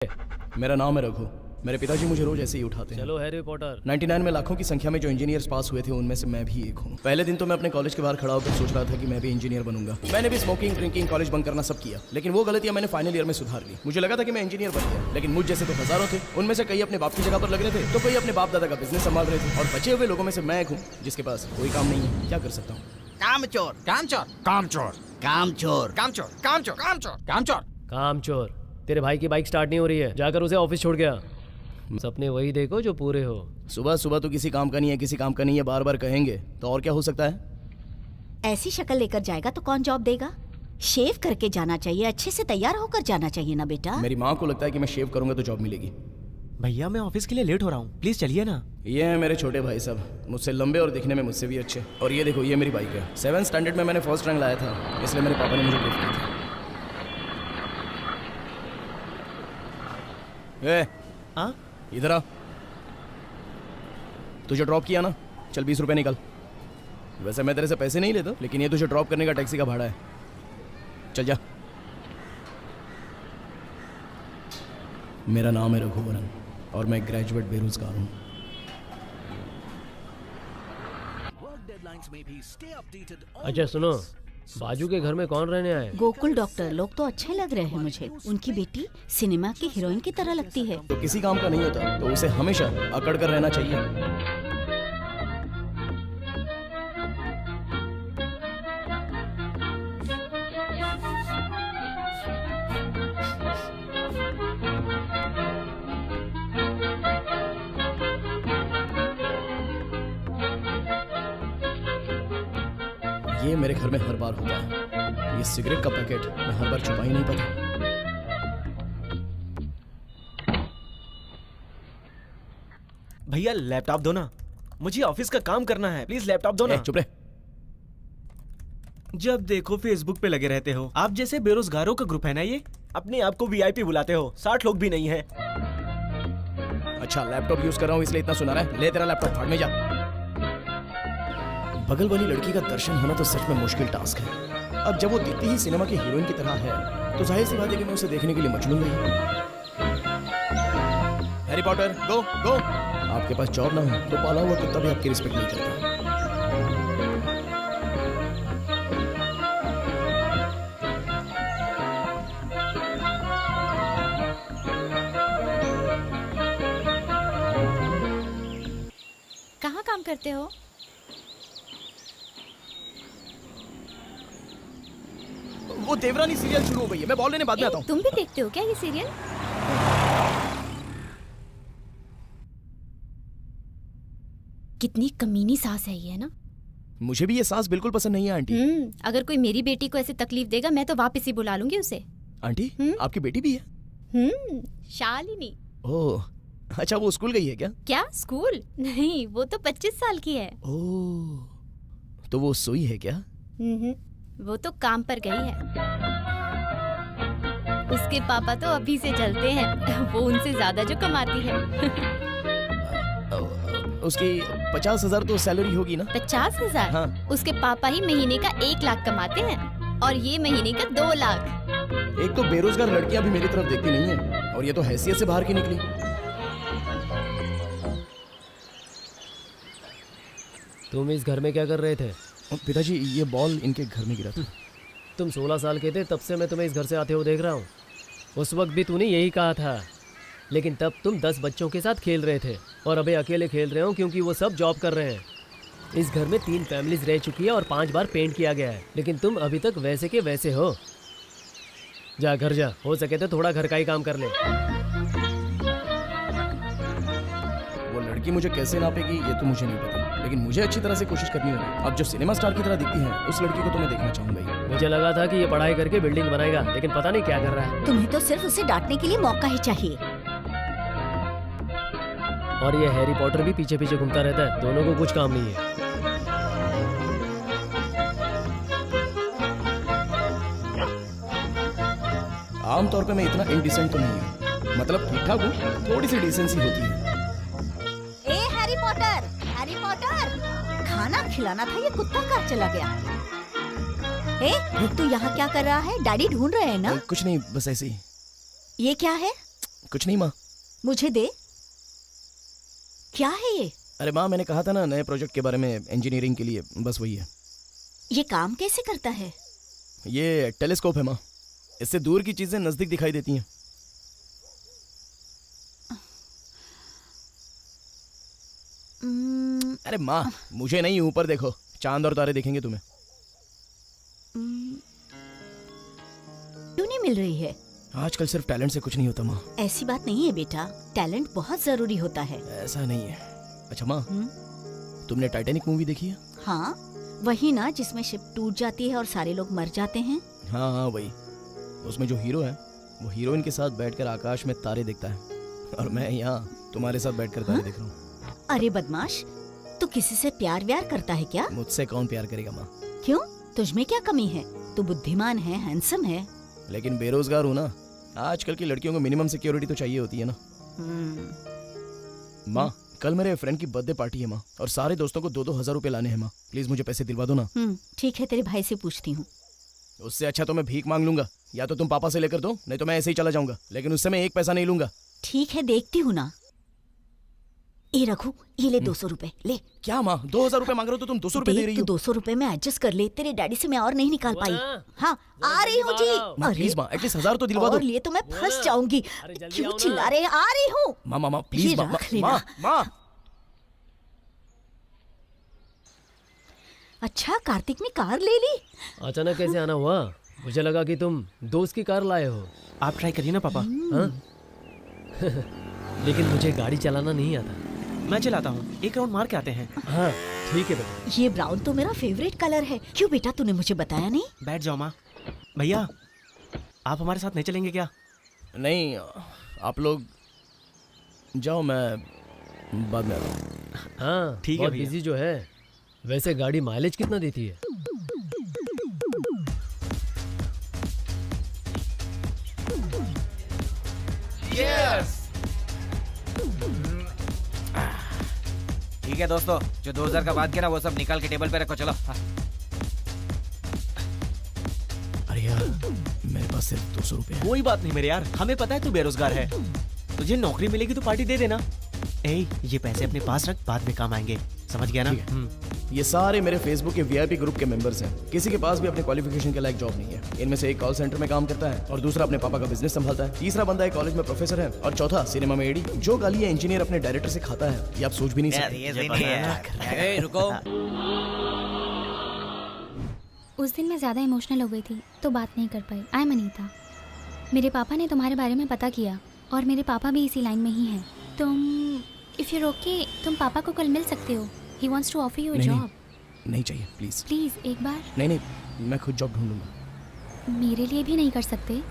मेरा नाम है रघु। मेरे पिताजी मुझे रोज ऐसे ही उठाते हैं। चलो हैरी पॉटर। 99 में लाखों की संख्या में जो इंजीनियर्स पास हुए थे उनमें से मैं भी एक हूँ। पहले दिन तो मैं अपने कॉलेज के बाहर खड़ा होकर सोच रहा था कि मैं भी इंजीनियर बनूंगा। मैंने भी स्मोकिंग, ड्रिंकिंग, कॉलेज बंक करना सब किया, लेकिन वो गलतियां मैंने फाइनल ईयर में सुधार ली। मुझे लगा था कि मैं इंजीनियर बन गया, लेकिन मुझ जैसे तो हजारों थे। उनमें से कई अपने बाप की जगह पर लग रहे थे, तो कई अपने बाप दादा का बिजनेस संभाल रहे थे, और बचे हुए लोगों में से मैं एक हूँ जिसके पास कोई काम नहीं है। क्या कर सकता हूँ? कामचोर कामचोर कामचोर कामचोर कामचोर कामचोर कामचोर कामचोर कामचोर। तेरे भाई की बाइक स्टार्ट नहीं हो रही है, जाकर उसे ऑफिस छोड़ गया। सपने वही देखो जो पूरे हो। सुबह सुबह तो किसी काम का नहीं है, किसी काम का नहीं है बार बार कहेंगे तो और क्या हो सकता है? ऐसी शक्ल लेकर जाएगा तो कौन जॉब देगा? शेव करके जाना चाहिए, अच्छे से तैयार होकर जाना चाहिए ना बेटा। मेरी माँ को लगता है कि मैं शेव करूंगा तो जॉब मिलेगी। भैया मैं ऑफिस के लिए लेट हो रहा हूँ, प्लीज चलिए ना। ये हैं मेरे छोटे भाई साहब, मुझसे लंबे और दिखने में मुझसे भी अच्छे। और ये देखो, ये मेरी बाइक है। 7th स्टैंडर्ड में मैंने फर्स्ट रैंक लाया था, इसलिए मेरे पापा ने मुझे गिफ्ट की थी। हाँ इधर आ। तुझे ड्रॉप किया ना, चल 20 रुपए निकल। वैसे मैं तेरे से पैसे नहीं लेता, लेकिन ये तुझे ड्रॉप करने का टैक्सी का भाड़ा है। चल जा। मेरा नाम है रघुवरन और मैं ग्रेजुएट बेरोजगार हूँ। अच्छा सुनो, बाजू के घर में कौन रहने आए? गोकुल डॉक्टर लोग तो अच्छे लग रहे हैं मुझे। उनकी बेटी सिनेमा की हीरोइन की तरह लगती है। तो किसी काम का नहीं होता तो उसे हमेशा अकड़ कर रहना चाहिए। ये मेरे घर में हर बार होता है। ये सिगरेट का पैकेट मैं हर बार छुपा ही नहीं पाता। भैया लैपटॉप दो ना, मुझे ऑफिस का काम करना है, प्लीज लैपटॉप दो ना। चुप रहे। जब देखो फेसबुक पे लगे रहते हो। आप जैसे बेरोजगारों का ग्रुप है ना ये, अपने आप को वीआईपी बुलाते हो। 60 लोग भी नहीं है। अच्छा, लैपटॉप यूज कर रहा हूँ इसलिए इतना सुना रहा है। ले तेरा लैपटॉप फाड़ में जा। बगल वाली लड़की का दर्शन होना तो सच में मुश्किल टास्क है। अब जब वो दिखती ही सिनेमा की हीरोइन की तरह है तो जाहिर सी बात है कि मैं उसे देखने के लिए मजबूर नहीं। हैरी पॉटर गो गो। आपके पास जॉब ना हो तो पाला हुआ कुत्ता भी आपकी रिस्पेक्ट नहीं करता। कहाँ काम करते हो? वो देवरानी सीरियल शुरू हो गई है, मैं बोल लेने बाद में आता हूँ। तुम भी देखते हो क्या ये सीरियल? कितनी कमीनी सास है ये ना। मुझे भी ये सास बिल्कुल पसंद नहीं है आंटी। अगर कोई मेरी बेटी को ऐसे तकलीफ देगा मैं तो वापस ही बुला लूंगी उसे। आंटी आपकी बेटी भी है? शालिनी। ओह अच्छा, वो स्कूल गई है क्या? क्या स्कूल? नहीं, वो तो 25 साल की है। ओह तो वो सोई है क्या? वो तो काम पर गई है। उसके पापा तो अभी से चलते हैं। वो उनसे ज्यादा जो कमाती है। उसकी 50,000 तो सैलरी होगी ना? 50,000? हाँ। उसके पापा ही महीने का 1 लाख कमाते हैं और ये महीने का 2 लाख। एक तो बेरोजगार लड़कियां भी मेरी तरफ देखती नहीं है और ये तो हैसियत से बाहर की निकली। तुम इस घर में क्या कर रहे थे? पिताजी ये बॉल इनके घर में गिरा था। तुम 16 साल के थे तब से मैं तुम्हें इस घर से आते हुए देख रहा हूँ। उस वक्त भी तूने यही कहा था, लेकिन तब तुम 10 बच्चों के साथ खेल रहे थे और अभी अकेले खेल रहे हो क्योंकि वो सब जॉब कर रहे हैं। इस घर में 3 फैमिलीज रह चुकी है और 5 बार पेंट किया गया है, लेकिन तुम अभी तक वैसे के वैसे हो। जा घर जा, हो सके तो थोड़ा घर का ही काम कर ले। वो लड़की मुझे कैसे नापेगी ये तो मुझे नहीं पता, लेकिन मुझे अच्छी तरह से कोशिश करनी होगी। अब जो सिनेमा स्टार की तरह दिखती है उस लड़की को तो मैं देखना चाहूंगा ही। मुझे लगा था कि ये पढ़ाई करके बिल्डिंग बनाएगा, लेकिन पता नहीं क्या कर रहा है। तुम्हें तो सिर्फ उसे डांटने के लिए मौका ही चाहिए। और ये हैरी पॉटर भी पीछे पीछे घूमता रहता है, दोनों को कुछ काम नहीं है। आमतौर पे मैं इतना इनडिसेंट तो नहीं हूँ, मतलब ठीक ठाक हूँ, थोड़ी सी डिसेंसी होती है। ए हैरी पॉटर, हैरी पॉटर, खाना खिलाना था, ये कुत्ता कहाँ चला गया? ए, तू यहाँ क्या कर रहा है? डैडी ढूंढ रहे हैं ना? कुछ नहीं, बस ऐसे ही। ये क्या है? कुछ नहीं माँ। मुझे दे। क्या है ये? अरे माँ, मैंने कहा था ना नए प्रोजेक्ट के बारे में, इंजीनियरिंग के लिए, बस वही है। ये काम कैसे करता है? ये टेलीस्कोप है माँ, इससे दूर की चीजें नजदीक दिखाई देती हैं। अरे माँ, मुझे नहीं, ऊपर देखो, चांद और तारे दिखेंगे तुम्हें। क्यों नहीं मिल रही है? आजकल सिर्फ टैलेंट से कुछ नहीं होता माँ। ऐसी बात नहीं है बेटा, टैलेंट बहुत जरूरी होता है। ऐसा नहीं है। अच्छा माँ, तुमने टाइटैनिक मूवी देखी है? हाँ, वही ना जिसमें शिप टूट जाती है और सारे लोग मर जाते हैं। हाँ हाँ वही। उसमें जो हीरो है वो हीरोइन के साथ बैठकर आकाश में तारे देखता है, और मैं यहाँ तुम्हारे साथ बैठकर तारे देख रहा हूँ। अरे बदमाश, तू किसी से प्यार व्यार करता है क्या? मुझसे कौन प्यार करेगा माँ? क्यों, तुझमें क्या कमी है? तू बुद्धिमान है, हैंडसम है। लेकिन बेरोजगार हूँ ना। आजकल की लड़कियों को मिनिमम सिक्योरिटी तो चाहिए होती है ना। माँ, कल मेरे फ्रेंड की बर्थडे पार्टी है माँ, और सारे दोस्तों को 2-2 हज़ार रुपए लाने हैं माँ। प्लीज मुझे पैसे दिलवा दो ना। ठीक है, तेरे भाई से पूछती हूँ। उससे अच्छा तो मैं भीख मांग लूंगा, या तो तुम पापा से लेकर दो, नहीं तो मैं ऐसे ही चला जाऊंगा, लेकिन उससे मैं 1 पैसा नहीं लूंगा। ठीक है, देखती हूँ ना। ये रखो, ये ले 200 रुपए ले। क्या माँ, 2,000 रुपए मांग रहे हो तो तुम 200 रुपए दे रही देख, हो? तू 200 रुपए में एडजस्ट कर ले, तेरे डैडी से मैं और नहीं निकाल पाई। हाँ, आ रही हूँ जी। माँ प्लीज माँ, एटलीस्ट 1000 तो दिलवा दो। और लिए तो मैं फंस जाऊंगी। क्यों चिल्ला रहे हैं? आ रही हूँ। माँ माँ प्लीज माँ, माँ माँ। अच्छा, कार्तिक ने कार ले ली? अचानक कैसे आना हुआ? मुझे लगा कि तुम दोस्त की कार लाए हो। आप ट्राई करिए ना पापा। हाँ? लेकिन मुझे गाड़ी चलाना नहीं आता। मैं चलाता हूँ, 1 राउंड मार के आते हैं। हाँ ठीक है बेटा। ये ब्राउन तो मेरा फेवरेट कलर है। क्यों बेटा, तूने मुझे बताया नहीं? बैठ जाओ माँ। भैया, आप हमारे साथ नहीं चलेंगे क्या? नहीं, आप लोग जाओ, मैं बाद में आता हूँ। हाँ ठीक है बहुत भैया। बिजी जो है। वैसे गाड़ी माइलेज कितना देती है? ठीक है दोस्तों, जो 2000 का बात किया ना वो सब निकाल के टेबल पे रखो। चलो। अरे यार, मेरे पास सिर्फ 200 रुपए है। कोई बात नहीं मेरे यार, हमें पता है तू बेरोजगार है। तुझे नौकरी मिलेगी तो पार्टी दे देना। ए, ये पैसे अपने पास रख, बाद में काम आएंगे। समझ गया ना? ये सारे मेरे फेसबुक के वीआईपी ग्रुप के मेंबर्स हैं। किसी के पास भी अपने क्वालिफिकेशन के लायक जॉब नहीं है। इनमें से एक कॉल सेंटर में काम करता है, और दूसरा अपने पापा का बिजनेस संभालता है, तीसरा बंदा एक कॉलेज में प्रोफेसर है, और चौथा सिनेमा में एडी। जो गाली ये इंजीनियर अपने डायरेक्टर से खाता है, ये आप सोच भी नहीं सकते। रुको। उस दिन मैं ज़्यादा इमोशनल हो गई थी तो बात नहीं कर पाई। I am Anita. मेरे पापा ने तुम्हारे बारे में पता किया, और मेरे पापा भी इसी लाइन में ही हैं। इफ़ यू ओके, तुम पापा को कल मिल सकते हो। He wants to offer you a job. नहीं चाहिए प्लीज। प्लीज़ एक बार। नहीं, मैं खुद जॉब ढूंढ लूंगा। मेरे लिए भी नहीं कर सकते?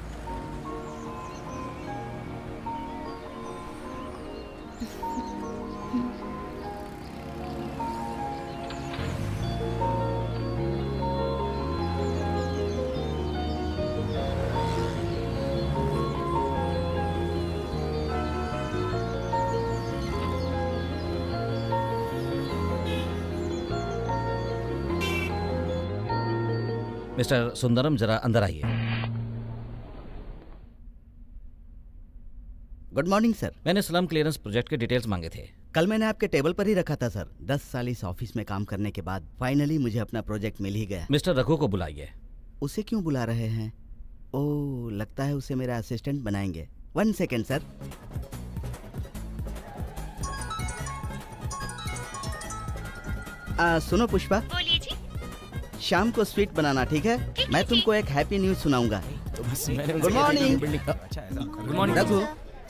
मिस्टर सुंदरम, जरा अंदर आइए। Good morning sir. मैंने स्लम क्लियरेंस प्रोजेक्ट के डिटेल्स मांगे थे। कल मैंने आपके टेबल पर ही रखा था सर। 10 साल इस ऑफिस में काम करने के बाद फाइनली मुझे अपना प्रोजेक्ट मिल ही गया। मिस्टर रघु को बुलाइए। उसे क्यों बुला रहे हैं? ओह, लगता है उसे मेरा असिस्टेंट बनाएंगे। 1 सेकेंड सर। सुनो पुष्पा। बोलिए जी। शाम को स्वीट बनाना, ठीक है? मैं तुमको एक हैप्पी न्यूज सुनाऊंगा। तो बस मैंने good morning. Good morning. Raghu,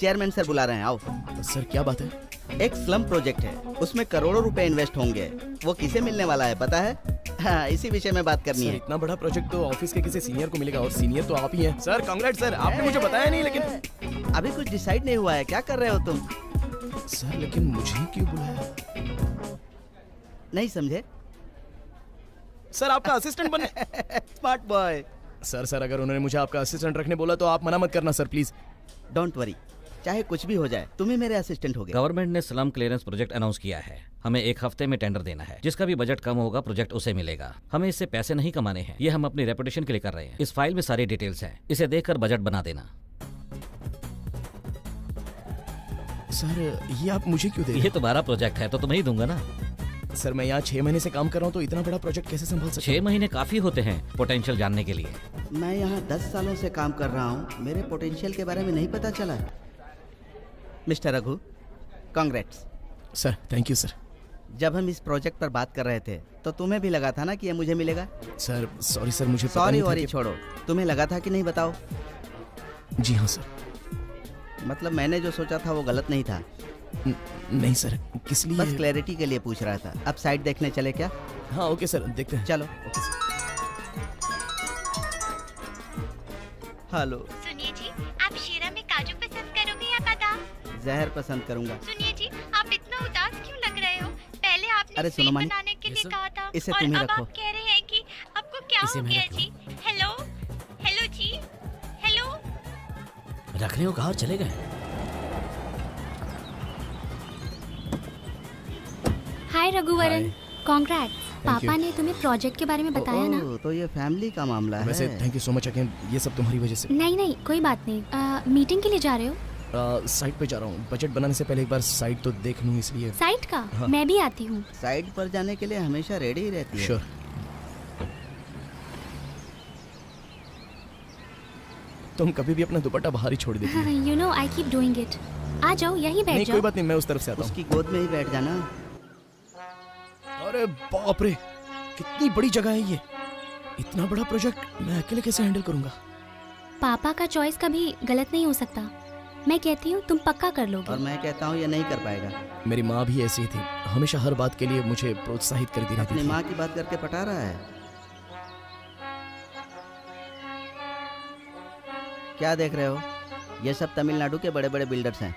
chairman sir बुला रहे हैं, आओ। सर क्या बात है? एक स्लम प्रोजेक्ट है, उसमें करोड़ों रुपए इन्वेस्ट होंगे। वो किसे मिलने वाला है पता है? हाँ, इसी विषय में बात करनी सर, है। इतना बड़ा प्रोजेक्ट तो ऑफिस के किसी सीनियर को मिलेगा, और सीनियर तो आप ही हैं। सर कांग्रेट सर, आपने मुझे बताया नहीं। लेकिन अभी कुछ डिसाइड नहीं हुआ है। क्या कर रहे हो तुम? सर, लेकिन मुझे क्यों बुलाया? नहीं समझे? सर आपका असिस्टेंट बनने। Smart boy. सर अगर उन्होंने मुझे आपका असिस्टेंट रखने बोला तो आप मना मत करना सर, प्लीज। डोंट वरी, चाहे कुछ भी हो जाए, तुम ही मेरे असिस्टेंट होगे। गवर्नमेंट ने स्लम क्लियरेंस प्रोजेक्ट अनाउंस किया है। हमें 1 हफ्ते में टेंडर देना है। जिसका भी बजट कम होगा प्रोजेक्ट उसे मिलेगा। हमें इससे पैसे नहीं कमाने हैं, ये हम अपनी रेपुटेशन के लिए कर रहे हैं। इस फाइल में सारी डिटेल्स हैं, इसे देखकर बजट बना देना। सर ये आप मुझे क्यों दे रहे ये तुम्हारा प्रोजेक्ट है तो तुम्हें ही दूंगा ना। हैं? सर मैं यहाँ 6 महीने से काम कर रहा हूँ तो इतना बड़ा प्रोजेक्ट कैसे संभाल सकता 6 महीने काफी होते हैं पोटेंशियल जानने के लिए। मैं यहाँ 10 सालों से काम कर रहा हूँ, मेरे पोटेंशियल के बारे में नहीं पता चला। Mister Raghu, congrats. हूँ? Sir thank you sir. जब हम इस प्रोजेक्ट पर बात कर रहे थे तो तुम्हें भी लगा था ना कि ये मुझे मिलेगा? सर सॉरी सर, मुझे पता सॉरी नहीं था वॉरी कि- छोड़ो, तुम्हें लगा था कि नहीं बताओ? जी हाँ सर। मतलब मैंने जो सोचा था वो गलत नहीं था। नहीं सर, किस लिए? बस क्लैरिटी के लिए पूछ रहा था। अब साइड देखने चले क्या? हाँ ओके सर, देखते हैं। चलो। Okay sir. हेलो। सुनिए जी, आप शीरा में काजू पसंद करोगे या बादाम? जहर पसंद करूंगा। सुनिए जी, आप इतना उदास क्यों लग रहे हो? पहले आपने अरे सुनो स्वीट मानी, बनाने के लिए कहा था इसे और तुम ही अब रखो। आप कह रहे हैं कि आपको क्या हो गया जी? हेलो हेलो जी, हेलो। रखने को कहा चले गए। हाय रघुवरन, Hi. कॉन्ग्रेट्स। पापा you. ने तुम्हें प्रोजेक्ट के बारे में बताया ना? ओह, तो ये फैमिली का मामला वैसे है। Thank you so much again, ये सब तुम्हारी वजह से। नहीं नहीं, कोई बात नहीं। मीटिंग के लिए जा रहे हो? साइट पे जा रहा हूँ, बजट बनाने से पहले एक बार साइट तो देख लूँ इसलिए। साइट का? हाँ। मैं भी आती हूँ। साइड पर जाने के लिए हमेशा रेडी ही रहती है। श्योर। तुम कभी भी अपना दुपट्टा बाहर ही छोड़ देती हो। You know I keep doing it. आ जाओ, यहीं बैठ नहीं जाओ। कोई बात नहीं, मैं उस तरफ से आता हूँ। उसकी गोद में ही बैठ जाना। अरे बाप रे, कितनी बड़ी जगह है ये। इतना बड़ा प्रोजेक्ट मैं अकेले कैसे हैंडल करूंगा? पापा का चॉइस कभी गलत नहीं हो सकता। मैं कहती हूँ तुम पक्का कर और लोगे। मैं कहता हूँ ये नहीं कर पाएगा। मेरी माँ भी ऐसी ही थी, हमेशा हर बात के लिए मुझे प्रोत्साहित करती रहती अपनी थी। माँ की बात करके पटा रहा है। क्या देख रहे हो? ये सब तमिलनाडु के बड़े बड़े बिल्डर्स हैं।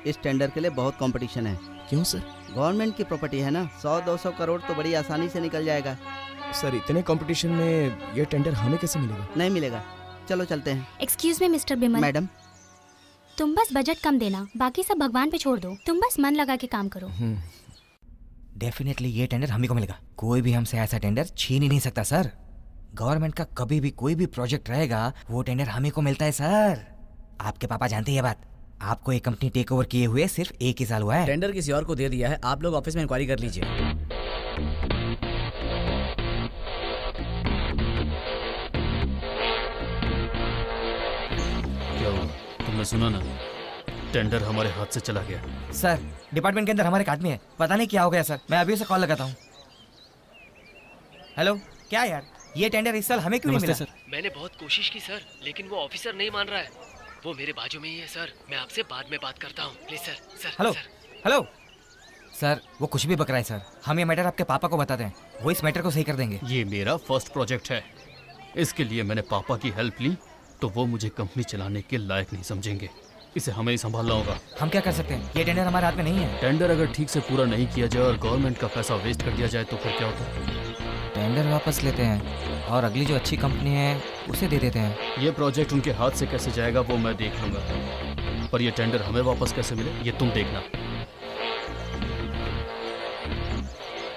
इस टेंडर के लिए बहुत कंपटीशन है। क्यों सर? गवर्नमेंट की प्रॉपर्टी है ना, 100-200 करोड़ तो बड़ी आसानी से निकल जाएगा। सर इतने कंपटीशन में ये टेंडर हमें कैसे मिलेगा? नहीं मिलेगा। चलो चलते हैं। Excuse me mister Bimal, madam, तुम बस बजट कम देना, बाकी सब भगवान पे छोड़ दो। तुम बस मन लगा के काम करो। डेफिनेटली ये टेंडर हम ही को मिलेगा। कोई भी हमसे ऐसा टेंडर छीन ही नहीं सकता सर। गवर्नमेंट का कभी भी कोई भी प्रोजेक्ट रहेगा वो टेंडर हम ही को मिलता है सर। आपके पापा जानते हैं ये बात। आपको एक कंपनी टेक ओवर किए हुए सिर्फ 1 ही साल हुआ है। टेंडर किसी और को दे दिया है, आप लोग ऑफिस में इंक्वायरी कर लीजिए। क्या हुआ? तुमने सुना ना, टेंडर हमारे हाथ से चला गया। सर डिपार्टमेंट के अंदर हमारे एक आदमी है, पता नहीं क्या हो गया सर। मैं अभी उसे कॉल लगाता हूँ। हेलो, क्या यार ये टेंडर इस साल हमें क्यों नहीं मिला? सर, मैंने बहुत कोशिश की सर, लेकिन वो ऑफिसर नहीं मान रहा है। वो मेरे बाजू में ही है सर। मैं आपसे बाद में बात करता हूँ please sir. Sir hello sir. Hello sir, वो कुछ भी बक रहा है सर। हम ये मैटर आपके पापा को बताते हैं, वो इस मैटर को सही कर देंगे। ये मेरा फर्स्ट प्रोजेक्ट है, इसके लिए मैंने पापा की हेल्प ली तो वो मुझे कंपनी चलाने के लायक नहीं समझेंगे। इसे हमें ही संभालना होगा। हम क्या कर सकते हैं? ये टेंडर हमारे हाथ में नहीं है। टेंडर अगर ठीक से पूरा नहीं किया जाए और गवर्नमेंट का पैसा वेस्ट कर दिया जाए तो फिर क्या होता है? टेंडर वापस लेते हैं और अगली जो अच्छी कंपनी है उसे दे देते हैं। ये प्रोजेक्ट उनके हाथ से कैसे जाएगा वो मैं देख लूंगा, पर ये टेंडर हमें वापस कैसे मिले ये तुम देखना।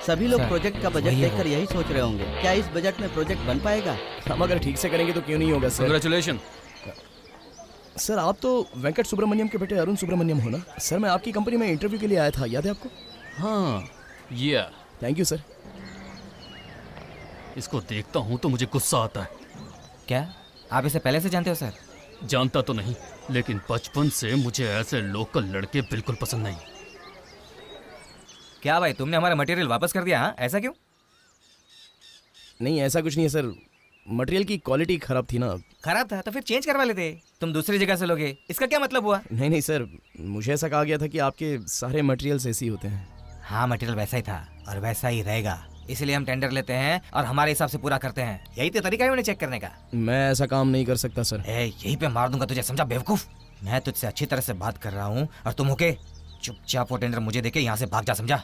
सभी लोग सर, प्रोजेक्ट का बजट वही देखकर हो। यही सोच रहे होंगे, क्या इस बजट में प्रोजेक्ट बन पाएगा? हम अगर ठीक से करेंगे तो क्यों नहीं होगा सर? कांग्रेचुलेशन। सर आप तो वेंकट सुब्रमण्यम के बेटे अरुण सुब्रमण्यम हो ना? सर मैं आपकी कंपनी में इंटरव्यू के लिए आया था, याद है आपको? हाँ ये थैंक यू सर। इसको देखता हूँ तो मुझे गुस्सा आता है। क्या आप इसे पहले से जानते हो सर? जानता तो नहीं, लेकिन बचपन से मुझे ऐसे लोकल लड़के बिल्कुल पसंद नहीं। क्या भाई तुमने हमारा मटेरियल वापस कर दिया? हाँ ऐसा क्यों? नहीं ऐसा कुछ नहीं है सर, मटेरियल की क्वालिटी खराब थी ना। खराब था तो फिर चेंज करवा लेते। तुम दूसरी जगह से लोगे, इसका क्या मतलब हुआ? नहीं नहीं सर, मुझे ऐसा कहा गया था कि आपके सारे मटेरियल्स ऐसे ही होते हैं। हाँ मटेरियल वैसा ही था और वैसा ही रहेगा, इसलिए हम टेंडर लेते हैं और हमारे हिसाब से पूरा करते हैं। यही तो तरीका है उन्हें चेक करने का। मैं ऐसा काम नहीं कर सकता सर। यहीं पे मार दूंगा तुझे, समझा बेवकूफ? मैं तुझसे अच्छी तरह से बात कर रहा हूँ और तुम होके चुपचाप वो टेंडर मुझे देके यहाँ से भाग जा, समझा?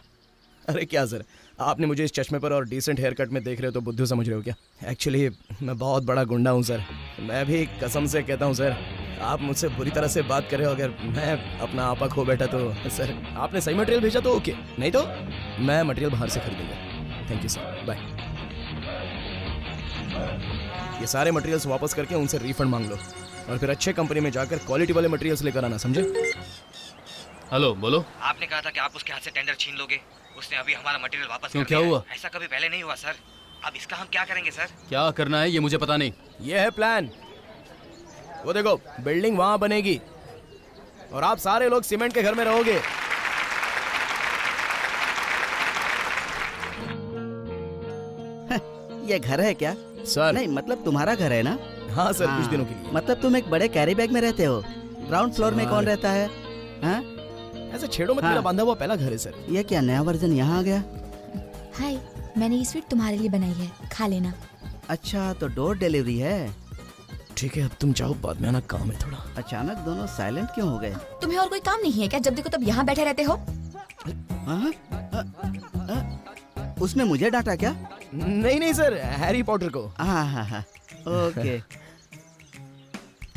अरे क्या सर, आपने मुझे इस चश्मे पर और डिसेंट हेयर कट में देख रहे हो तो बुद्धू समझ रहे हो क्या? एक्चुअली मैं बहुत बड़ा गुंडा हूँ सर। मैं भी कसम से कहता हूँ सर, आप मुझसे बुरी तरह से बात कर रहे हो। अगर मैं अपना आपा खो बैठा तो सर आपने सही मटेरियल भेजा तो ओके, नहीं तो मैं मटेरियल बाहर से खरीदूंगा। Thank you sir, bye. ये सारे मटेरियल्स वापस करके उनसे रिफंड मांग लो और फिर अच्छे कंपनी में जाकर क्वालिटी वाले मटेरियल्स लेकर आना, समझे? हेलो बोलो। आपने कहा था कि आप उसके हाथ से टेंडर छीन लोगे। उसने अभी हमारा मटेरियल वापस क्यों, कर क्या दिया हुआ? है। ऐसा कभी पहले नहीं हुआ सर। अब इसका हम क्या करेंगे सर? क्या करना है ये मुझे पता नहीं। ये है प्लान। वो देखो, बिल्डिंग वहां बनेगी और आप सारे लोग सीमेंट के घर में रहोगे। ये घर है क्या? सर नहीं मतलब तुम्हारा घर है ना? हाँ सर, कुछ हाँ, दिनों के लिए। मतलब तुम एक बड़े कैरी बैग में रहते हो। ग्राउंड फ्लोर में कौन रहता है? हाँ? ऐसे छेड़ो मत, हाँ। मेरा बांधा हुआ पहला घर है सर। ये क्या नया वर्जन यहाँ आ गया? हाय, मैंने ये स्वीट तुम्हारे लिए बनाई है, खा लेना। अच्छा तो डोर डिलीवरी है। ठीक है, अब तुम जाओ, बाद में आना, काम है थोड़ा। अचानक दोनों साइलेंट क्यों हो गए? तुम्हें और कोई काम नहीं है क्या? जब देखो तब यहाँ बैठे रहते हो। हाँ? उसने मुझे डांटा क्या? नहीं नहीं सर, हैरी पॉटर को। हाँ हाँ हाँ, ओके।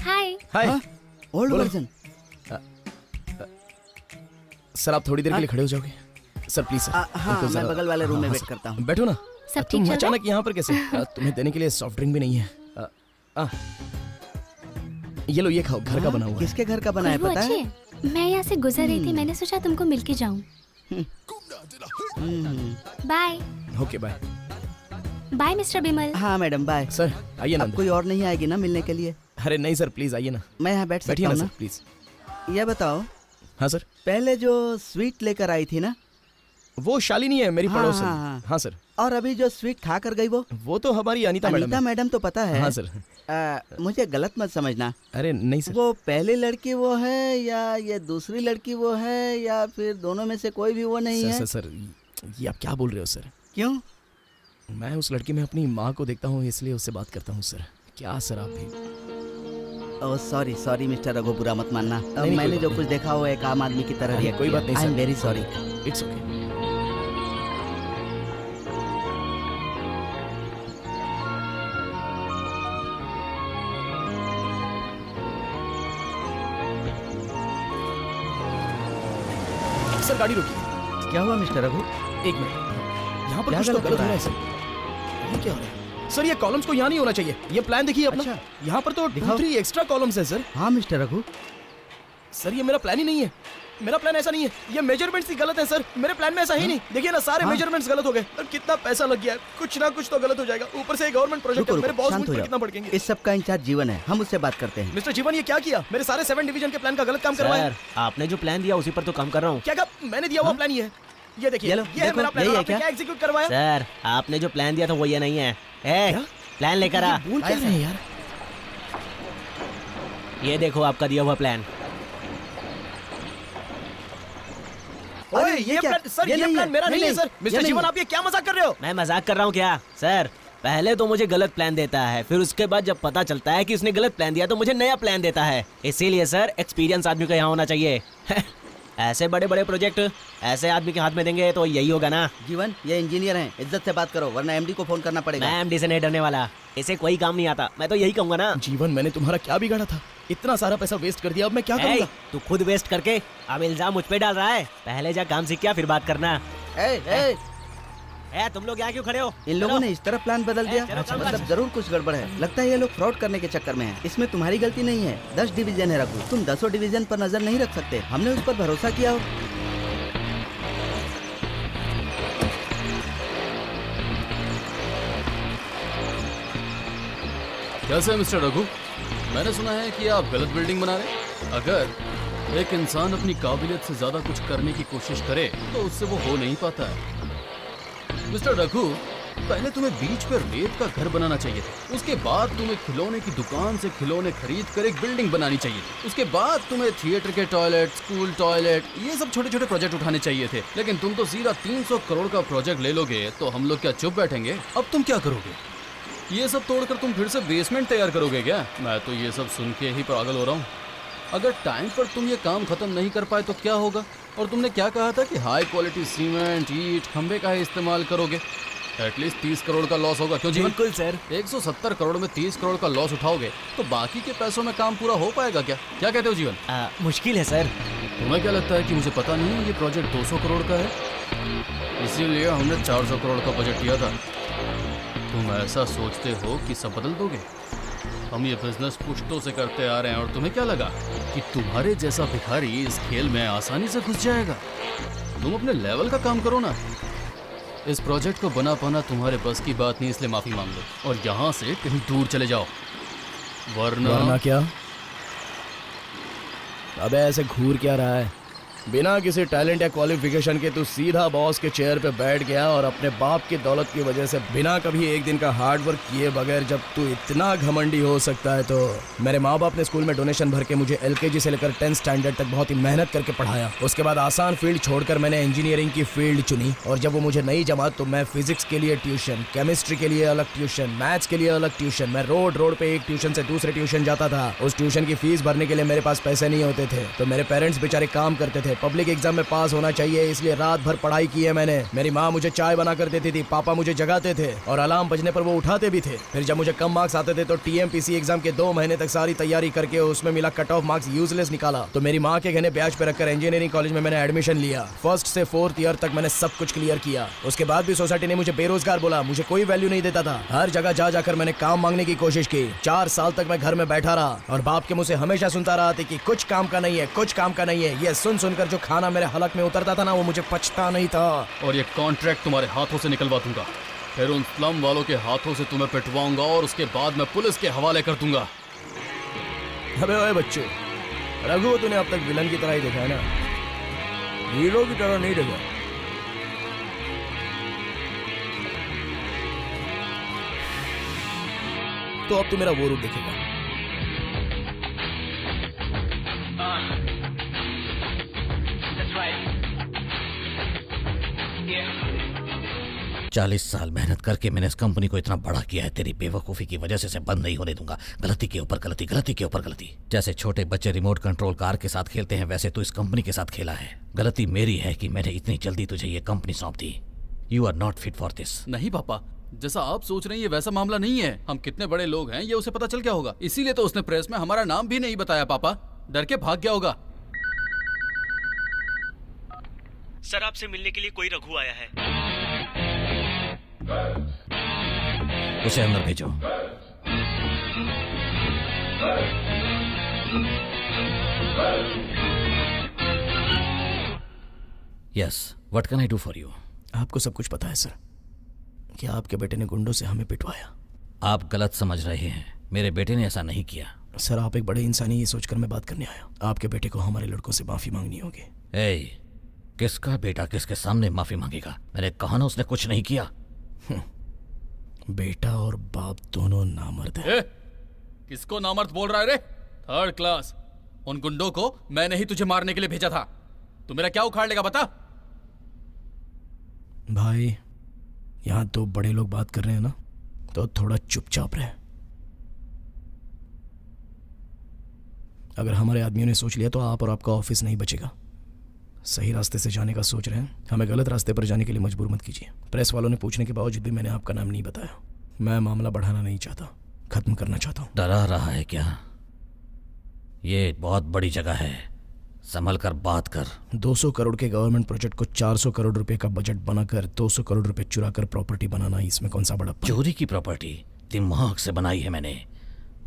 हाय। हाय। ओल्ड बोलो। वर्जन। सर आप थोड़ी देर के लिए खड़े हो जाओगे? Sir please sir. हाँ, उनको मैं जरा- बगल वाले रूम हाँ, में हाँ, वेट सर। करता हूँ। बैठो ना। सब ठीक तुम चल रहा है? अचानक यहाँ पर कैसे? तुम्हें देने के लिए सॉफ्ट ड्रिंक भी नहीं है। ये लो, ये खाओ, घर का बना हुआ है। किसके घर का बना है खुशबू पता अच्छी है? है। मैं यहाँ से गुजर रही थी, मैंने सोचा तुमको मिल के जाऊँ। Bye okay bye. Bye mister Bimal. हाँ मैडम बाय। सर आइए ना अब अंदर। कोई और नहीं आएगी ना मिलने के लिए? अरे नहीं सर, प्लीज आइए ना। मैं यहाँ बैठ बैठिए सकता ना हूँ सर ना? प्लीज। ये बताओ, हाँ सर। पहले जो स्वीट लेकर आई थी ना, वो शालिनी है, मेरी हाँ, पड़ोसन। हाँ, हाँ। हाँ सर। और अभी जो स्वीट खा कर गई वो तो हमारी अनीता मैडम अनीता है। मैडम तो पता है। हाँ सर। मुझे गलत मत समझना। अरे नहीं सर। वो पहली लड़की वो है या ये दूसरी लड़की वो है या फिर दोनों में से कोई भी वो नहीं है? सर सर ये आप क्या बोल रहे हो सर? क्यों? मैं उस लड़की में अपनी माँ को देखता हूँ, इसलिए उससे बात करता हूँ सर। क्या सर आप भी? Oh sorry sorry mister Raghu, बुरा मत मानना। नहीं, मैंने कोई जो बात कुछ देखा वो एक आम आदमी की तरह अरे, रिएक्ट कोई किया। बात नहीं I am sir. Very sorry. It's okay. Sir गाड़ी रोकिए। क्या हुआ मिस्टर रघु? एक मिनट, यहाँ पर क्या कुछ तो गलत हो गलत हो रहा रहा है? है सर। ये क्या हो रहा है? सर ये कॉलम्स को यहाँ नहीं होना चाहिए। ये प्लान देखिए अपना। अच्छा। यहाँ पर तो दिखाओ। 2-3 एक्स्ट्रा कॉलम्स है सर। हाँ मिस्टर रघु, सर ये मेरा प्लान ही नहीं है। मेरा प्लान ऐसा नहीं है। ये मेजरमेंट्स ही गलत है सर। मेरे प्लान में ऐसा ही नहीं। देखिए ना, सारे हाँ। मेजरमेंट्स गलत हो गए और कितना पैसा लग गया है। कुछ ना कुछ तो गलत हो जाएगा। ऊपर से गवर्नमेंट प्रोजेक्ट रुको है। मेरे रुको, बॉस शांत मुझ हो पर कितना जाओ। भड़केंगे। इस सब का इंचार्ज जीवन है, हम उससे बात करते हैं। मिस्टर जीवन, ये क्या किया? मेरे सारे 7 डिवीजन के प्लान का गलत काम करवाया। सर, आपने जो प्लान दिया उसी पर तो काम कर रहा हूँ। क्या कहा? मैंने दिया हुआ प्लान ये है। ये देखिए, ये लो, ये है देखो, मेरा प्लान। यही है आपने क्या? क्या एग्जीक्यूट करवाया? सर, आपने जो प्लान दिया था वो ये नहीं है। ए, प्लान लेकर आ। बोल क्या रहे हैं यार? ये देखो आपका दिया हुआ प्लान। ओए, ये क्या? प्लान सर, ये ये नहीं प्लान है, मेरा ये नहीं है नहीं, सर। ये मिस्टर नहीं जीवन, है। आप ये क्या मजाक कर रहे हो? मैं मजाक कर रहा हूँ क्या? सर, पहले तो मुझे गलत प्लान देता है, फिर उसके बाद जब पता चलता है कि उसने गलत प्लान दिया तो मुझे नया प्लान देता है। इसीलिए सर, एक्सपीरियंस आदमी को यहाँ होना चाहिए। ऐसे बड़े बड़े प्रोजेक्ट ऐसे आदमी के हाथ में देंगे तो यही होगा ना। जीवन, ये इंजीनियर हैं, इज्जत से बात करो वरना एमडी को फोन करना पड़ेगा। मैं एमडी से नहीं डरने वाला, इसे कोई काम नहीं आता। मैं तो यही कहूंगा ना। जीवन, मैंने तुम्हारा क्या बिगाड़ा था? इतना सारा पैसा वेस्ट कर दिया, अब मैं क्या ए, करूंगा? तू खुद वेस्ट करके अब इल्जाम मुझ पे डाल रहा है। पहले जा काम सीख के फिर बात करना। तुम लोग यहाँ क्यों खड़े हो? इन लोगों चलो। ने इस तरह प्लान बदल दिया। चलो, काम मतलब कर। जरूर कुछ गड़बड़ है। लगता है ये लोग फ्रॉड करने के चक्कर में हैं। इसमें तुम्हारी गलती नहीं है। 10 डिवीजन है रघु, तुम 10 डिवीजन पर नजर नहीं रख सकते। हमने उस पर भरोसा किया हो। कैसे मिस्टर रघु? मैंने सुना है कि आप गलत बिल्डिंग बना रहे हैं। अगर एक इंसान अपनी काबिलियत से ज्यादा कुछ करने की कोशिश करे तो उससे वो हो नहीं पाता है। मिस्टर रघु, पहले तुम्हें बीच पर रेत का घर बनाना चाहिए था। उसके बाद तुम्हें खिलौने की दुकान से खिलौने खरीद कर एक बिल्डिंग बनानी चाहिए थी। उसके बाद तुम्हें थिएटर के टॉयलेट, स्कूल टॉयलेट, ये सब छोटे छोटे प्रोजेक्ट उठाने चाहिए थे। लेकिन तुम तो सीधा 300 करोड़ का प्रोजेक्ट ले लोगे तो हम लोग क्या चुप बैठेंगे? अब तुम क्या करोगे? ये सब तोड़कर तुम फिर से बेसमेंट तैयार करोगे क्या? मैं तो ये सब सुन के ही पागल हो रहा हूँ। अगर टाइम पर तुम ये काम खत्म नहीं कर पाए तो क्या होगा? और तुमने क्या कहा था कि हाई क्वालिटी सीमेंट, ईंट, खंबे का ही इस्तेमाल करोगे। एटलीस्ट 30 करोड़ का लॉस होगा। क्यों जी? बिल्कुल सर। 170 करोड़ में 30 करोड़ का लॉस उठाओगे तो बाकी के पैसों में काम पूरा हो पाएगा क्या? क्या कहते हो जीवन? मुश्किल है सर। तुम्हें क्या लगता है कि मुझे पता नहीं है ये प्रोजेक्ट 200 करोड़ का है? इसीलिए हमने 400 करोड़ का बजट दिया था। तुम ऐसा सोचते हो कि सब बदल दोगे? हम ये बिजनेस पुश्तों से करते आ रहे हैं और तुम्हें क्या लगा कि तुम्हारे जैसा भिखारी इस खेल में आसानी से घुस जाएगा? तुम अपने लेवल का काम करो ना। इस प्रोजेक्ट को बना पाना तुम्हारे बस की बात नहीं, इसलिए माफी मांग लो और यहाँ से कहीं दूर चले जाओ, वरना क्या? अबे ऐसे घूर क्या रहा है? बिना किसी टैलेंट या क्वालिफिकेशन के तू सीधा बॉस के चेयर पे बैठ गया और अपने बाप की दौलत की वजह से बिना कभी एक दिन का हार्ड वर्क किए बगैर जब तू इतना घमंडी हो सकता है तो मेरे माँ बाप ने स्कूल में डोनेशन भर के मुझे LKG से लेकर 10th स्टैंडर्ड तक बहुत ही मेहनत करके पढ़ाया। उसके बाद आसान फील्ड छोड़कर मैंने इंजीनियरिंग की फील्ड चुनी और जब वो मुझे नहीं जमा तो मैं फिजिक्स के लिए ट्यूशन, केमिस्ट्री के लिए अलग ट्यूशन, मैथ्स के लिए अलग ट्यूशन, मैं रोड पे एक ट्यूशन से दूसरे ट्यूशन जाता था। उस ट्यूशन की फीस भरने के लिए मेरे पास पैसे नहीं होते थे तो मेरे पेरेंट्स बेचारे काम करते थे। पब्लिक एग्जाम में पास होना चाहिए इसलिए रात भर पढ़ाई की है मैंने। मेरी माँ मुझे चाय बना कर देती थी, पापा मुझे जगाते थे और अलार्म बजने पर वो उठाते भी थे। फिर जब मुझे कम मार्क्स आते थे तो TMPC एग्जाम के 2 महीने तक सारी तैयारी करके उसमें मिला कट ऑफ मार्क्स यूजलेस निकाला तो मेरी माँ के गहने ब्याज पे रखकर इंजीनियरिंग कॉलेज में मैंने एडमिशन लिया। 1st से 4th ईयर तक मैंने सब कुछ क्लियर किया। उसके बाद भी सोसाइटी ने मुझे बेरोजगार बोला, मुझे कोई वैल्यू नहीं देता था। हर जगह जा जाकर मैंने काम मांगने की कोशिश की। 4 साल तक मैं घर में बैठा रहा और बाप के मुंह से हमेशा सुनता रहा था कि कुछ काम का नहीं है, कुछ काम का नहीं है। ये सुन सुनकर जो खाना मेरे हलक में उतरता था ना वो मुझे पचता नहीं था। और ये कॉन्ट्रैक्ट तुम्हारे हाथों से निकलवा दूंगा, फिर उन स्लम वालों के हाथों से तुम्हें पिटवाऊंगा और उसके बाद मैं पुलिस के हवाले कर दूंगा। अबे ओए बच्चे, रघु तूने अब तक विलन की तरह ही देखा है ना, हीरो की तरह नहीं देखा। तो अब तू मेरा वो रूप देखेगा। 40 साल मेहनत करके मैंने इस कंपनी को इतना बड़ा किया है, तेरी बेवकूफ़ी की वजह से इसे बंद नहीं होने दूंगा। गलती के ऊपर गलती, गलती के ऊपर गलती। जैसे छोटे बच्चे रिमोट कंट्रोल कार के साथ खेलते हैं वैसे तू इस कंपनी के साथ खेला है। गलती मेरी है कि मैंने इतनी जल्दी तुझे ये कंपनी सौंप दी। You are not fit for this. नहीं पापा, जैसा आप सोच रहे हैं ये वैसा मामला नहीं है। हम कितने बड़े लोग हैं ये उसे पता चल क्या होगा, इसीलिए तो उसने प्रेस में हमारा नाम भी नहीं बताया। पापा डर के भाग गया होगा। सर आपसे मिलने के लिए कोई रघु आया है। उसे अंदर भेजो। Yes, what can I do for you? आपको सब कुछ पता है सर कि आपके बेटे ने गुंडों से हमें पिटवाया। आप गलत समझ रहे हैं, मेरे बेटे ने ऐसा नहीं किया। सर आप एक बड़े इंसान, ये सोचकर मैं बात करने आया। आपके बेटे को हमारे लड़कों से माफी मांगनी होगी। ए, किसका बेटा किसके सामने माफी मांगेगा? मैंने कहा ना उसने कुछ नहीं किया। बेटा और बाप दोनों नामर्द हैं। किसको नामर्द बोल रहा है रे? 3rd class. उन गुंडों को मैंने ही तुझे मारने के लिए भेजा था। तू मेरा क्या उखाड़ लेगा बता? भाई यहां 2 बड़े लोग बात कर रहे हैं ना, तो थोड़ा चुपचाप रहे। अगर हमारे आदमियों ने सोच लिया तो आप और आपका ऑफिस नहीं बचेगा। सही रास्ते से जाने का सोच रहे हैं, हमें गलत रास्ते पर जाने के लिए मजबूर मत कीजिए। प्रेस वालों ने पूछने के बावजूद भी मैंने आपका नाम नहीं बताया। मैं मामला बढ़ाना नहीं चाहता, खत्म करना चाहता हूँ। डरा रहा है क्या? ये बहुत बड़ी जगह है, संभल कर बात कर। 200 करोड़ के गवर्नमेंट प्रोजेक्ट को 400 करोड़ रुपए का बजट बनाकर 200 करोड़ रुपए चुरा कर प्रॉपर्टी बनाना, इसमें कौन सा बड़ा? चोरी की प्रॉपर्टी दिमाग से बनाई है मैंने,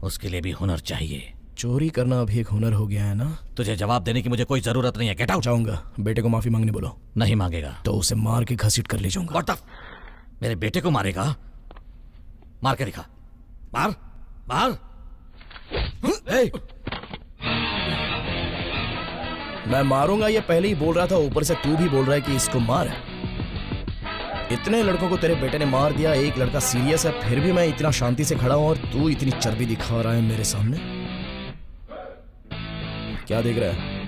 उसके लिए भी हुनर चाहिए। चोरी करना अभी एक हुनर हो गया है ना? तुझे जवाब देने की मुझे कोई जरूरत नहीं है। Get out. जाऊंगा, बेटे को माफी मांगने बोलो। नहीं मांगेगा तो उसे मार के घसीट कर ले जाऊंगा। What the? मेरे बेटे को मारेगा? मार के दिखा, मार मार। hey! मैं मारूंगा ये पहले ही बोल रहा था, ऊपर से तू भी बोल रहा है कि इसको मार। इतने लड़कों को तेरे बेटे ने मार दिया, एक लड़का सीरियस है, फिर भी मैं इतना शांति से खड़ा हूं और तू इतनी चर्बी दिखा रहा है मेरे सामने। क्या देख रहा है?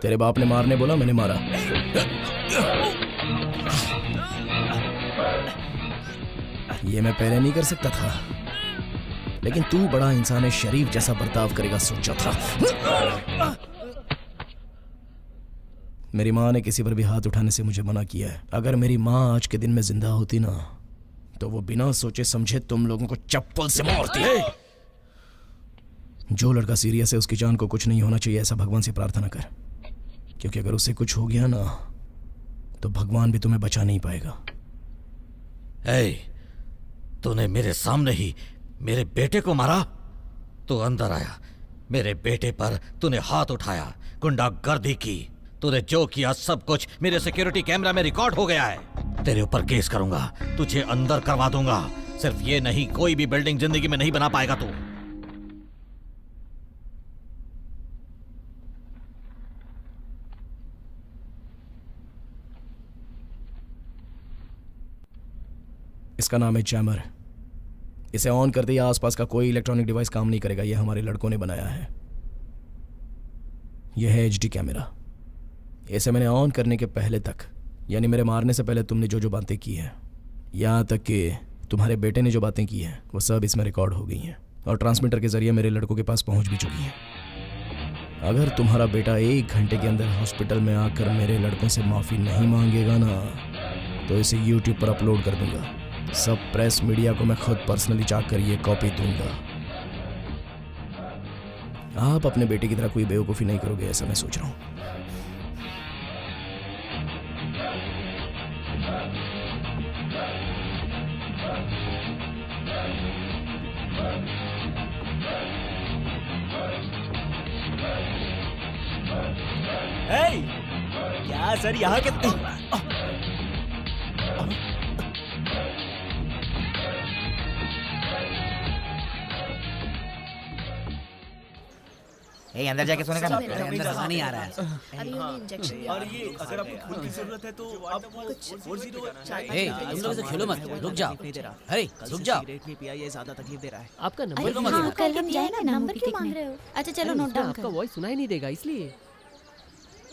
तेरे बाप ने मारने बोला, मैंने मारा। ये मैं पहले नहीं कर सकता था, लेकिन तू बड़ा इंसान है, शरीफ जैसा बर्ताव करेगा सोचा था। मेरी माँ ने किसी पर भी हाथ उठाने से मुझे मना किया है। अगर मेरी माँ आज के दिन में जिंदा होती ना, तो वो बिना सोचे समझे तुम लोगों को चप्पल से मारती है। जो लड़का सीरियस है उसकी जान को कुछ नहीं होना चाहिए, ऐसा भगवान से प्रार्थना कर, क्योंकि अगर उसे कुछ हो गया ना तो भगवान भी तुम्हें बचा नहीं पाएगा। तूने मेरे सामने ही मेरे बेटे को मारा? तू अंदर आया, मेरे बेटे पर तूने हाथ उठाया, गुंडागर्दी की। तूने जो किया सब कुछ मेरे सिक्योरिटी कैमरा में रिकॉर्ड हो गया है। तेरे ऊपर केस करूंगा, तुझे अंदर करवा दूंगा। सिर्फ ये नहीं, कोई भी बिल्डिंग जिंदगी में नहीं बना पाएगा तू। इसका नाम है जैमर। इसे ऑन करते ही आसपास का कोई इलेक्ट्रॉनिक डिवाइस काम नहीं करेगा। यह हमारे लड़कों ने बनाया है। यह है HD कैमरा। इसे मैंने ऑन करने के पहले तक, यानी मेरे मारने से पहले तुमने जो जो बातें की हैं, यहाँ तक कि तुम्हारे बेटे ने जो बातें की हैं, वो सब इसमें रिकॉर्ड हो गई हैं और ट्रांसमीटर के जरिए मेरे लड़कों के पास पहुंच भी चुकी हैं। अगर तुम्हारा बेटा 1 घंटे के अंदर हॉस्पिटल में आकर मेरे लड़कों से माफ़ी नहीं मांगेगा ना, तो इसे YouTube पर अपलोड कर दूंगा। सब प्रेस मीडिया को मैं खुद पर्सनली जाकर ये कॉपी दूंगा। आप अपने बेटे की तरह कोई बेवकूफ़ी नहीं करोगे, ऐसा मैं सोच रहा हूँ। क्या सर यहाँ के अंदर जाके सोने का ना। अंदर मजा नहीं आ रहा है। और ये अगर आपको खून की जरूरत है तो आप तुम लोग ऐसे खेलो मत, रुक जाओ। अरे रुक जाओ। नहीं पिया, ये ज्यादा तकलीफ दे रहा है। आपका नंबर हाँ, कल हम जाए ना नंबर क्यों मांग रहे हो? अच्छा चलो नोट डाउन आपका वॉइस सुनाई नहीं देगा इसलिए।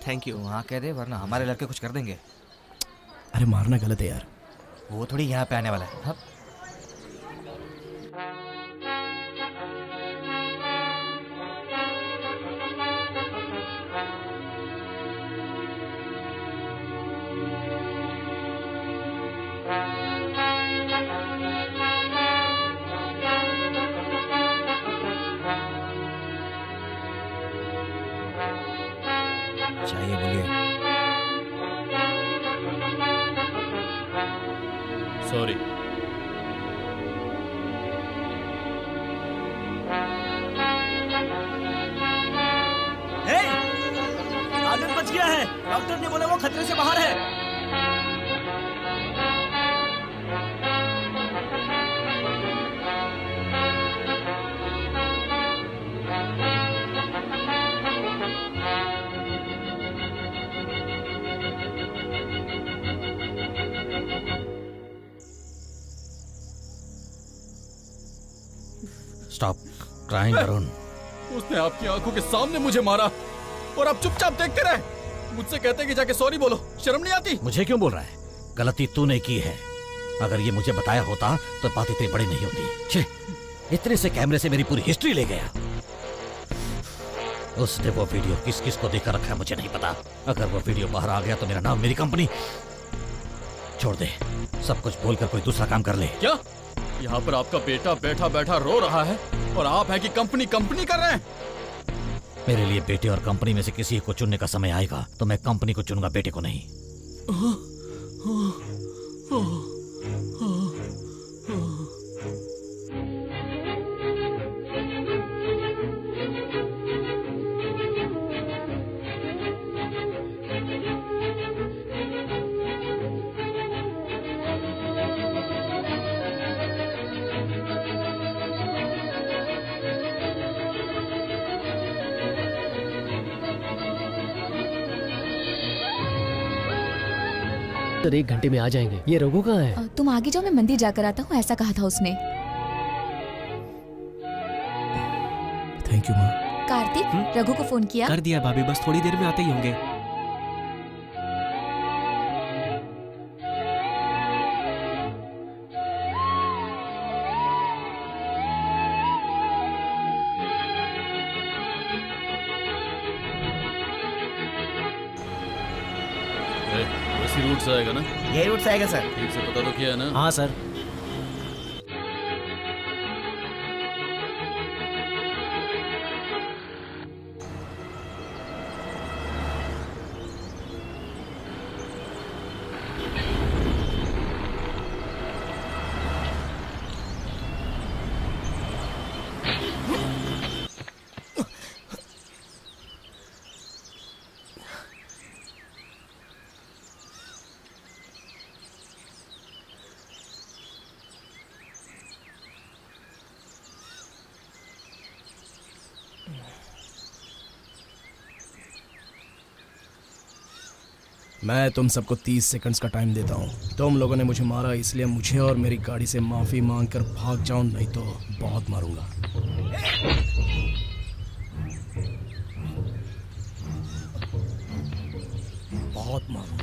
Thank you. वहाँ कह दे, वरना हमारे लड़के कुछ कर देंगे। अरे मारना गलत है यार। वो थोड़ी यहाँ पे आने वाला है। हाँ। चाहिए बोलिए। सॉरी। आनंद बच गया है। डॉक्टर ने बोला वो खतरे से बाहर है। Stop crying Arun. उसने आपकी आंखों के सामने मुझे मारा और आप चुपचाप देखते रहे। मुझसे कहते कि जाके सॉरी बोलो, शर्म नहीं आती? मुझे क्यों बोल रहा है? गलती तूने की है। अगर ये मुझे बताया होता तो बात इतनी बड़ी नहीं होती। छे, इतने से कैमरे से मेरी पूरी हिस्ट्री ले गया। उसने वो वीडियो किस किस को देकर रखा है मुझे नहीं पता। अगर वो वीडियो बाहर आ गया तो मेरा नाम, मेरी कंपनी छोड़ दे। सब कुछ बोलकर कोई दूसरा काम कर ले। क्या यहाँ पर आपका बेटा बैठा बैठा रो रहा है और आप है कि कंपनी कंपनी कर रहे हैं? मेरे लिए बेटे और कंपनी में से किसी को चुनने का समय आएगा तो मैं कंपनी को चुनूंगा, बेटे को नहीं। सर 1 घंटे में आ जाएंगे। ये रघु कहाँ है? तुम आगे जाओ, मैं मंदिर जाकर आता हूँ, ऐसा कहा था उसने। थैंक यू माँ। कार्तिक, रघु को फोन किया? कर दिया भाभी, बस थोड़ी देर में आते ही होंगे। इसी रूट से आएगा ना? यही रूट से आएगा सर। ठीक से पता तो किया है ना? हाँ सर। मैं तुम सबको 30 सेकंड्स का टाइम देता हूँ। तुम लोगों ने मुझे मारा, इसलिए मुझे और मेरी गाड़ी से माफी मांग कर भाग जाओ, नहीं तो बहुत मारूंगा। बहुत मारूंगा।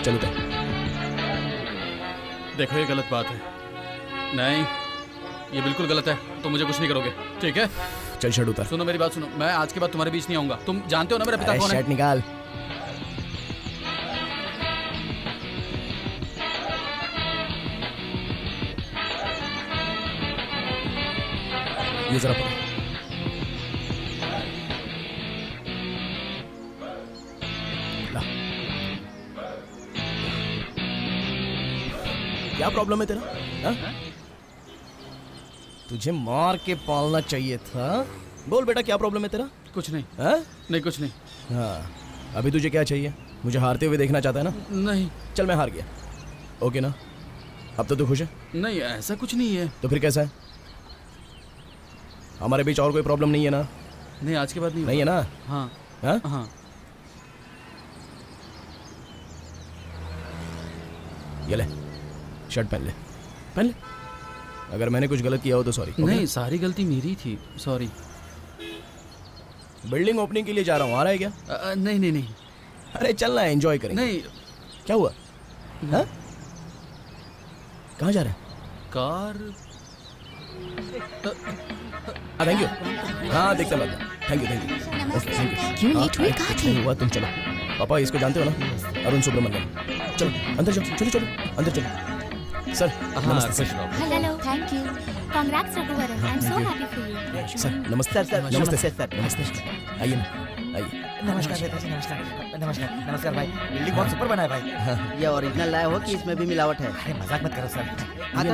चलो तो। देखो ये गलत बात है। नहीं, ये बिल्कुल गलत है। तुम मुझे कुछ नहीं करोगे, ठीक है? चल शर्ट उतार। सुनो मेरी बात सुनो, मैं आज के बाद तुम्हारे बीच नहीं आऊंगा। तुम जानते हो ना मेरा पिता कौन है? शर्ट निकाल। ये जरा पकड़। ला। क्या प्रॉब्लम है तेरा? हा? तुझे मार के पालना चाहिए था। बोल बेटा, क्या प्रॉब्लम है तेरा? कुछ नहीं। हा? नहीं कुछ नहीं। हाँ, अभी तुझे क्या चाहिए? मुझे हारते हुए देखना चाहता है ना? नहीं। चल मैं हार गया, ओके ना? अब तो तू खुश है? नहीं, ऐसा कुछ नहीं है। तो फिर कैसा है? हमारे बीच और कोई प्रॉब्लम नहीं है ना? नहीं, आज के बाद नहीं। नहीं है ना? हाँ हाँ? हाँ। ये ले, शर्ट पहन ले, पहन ले। अगर मैंने कुछ गलत किया हो तो सॉरी। नहीं, सारी गलती मेरी थी, सॉरी। बिल्डिंग ओपनिंग के लिए जा रहा हूँ, आ रहा है क्या? नहीं नहीं नहीं। अरे चलना, एंजॉय करेंगे। नहीं। क्या हुआ? हाँ? कहाँ जा रहा है? कार। Thank you. हाँ देखता लगा। Thank you thank you. क्यों लेट हुए? कहाँ थे? नहीं हुआ, तुम चलो। पापा इसको जानते हो ना? अरुण सुब्रमण्यम। चलो अंदर जाओ, चलो चलो अंदर चलो। सर नमस्ते sir. Hello, thank you. Congrats Raghuvaran, I am so happy for you. Sir नमस्ते। सर नमस्ते सर। नमस्ते। आइए ना, आइए। नमस्कार नेताजी, नमस्कार नमस्कार नमस्कार भाई। बिल्डिंग बहुत सुपर बना है भाई। ये ओरिजिनल लाए हो कि इसमें भी मिलावट है? अरे मजाक मत करो सर। हाँ तो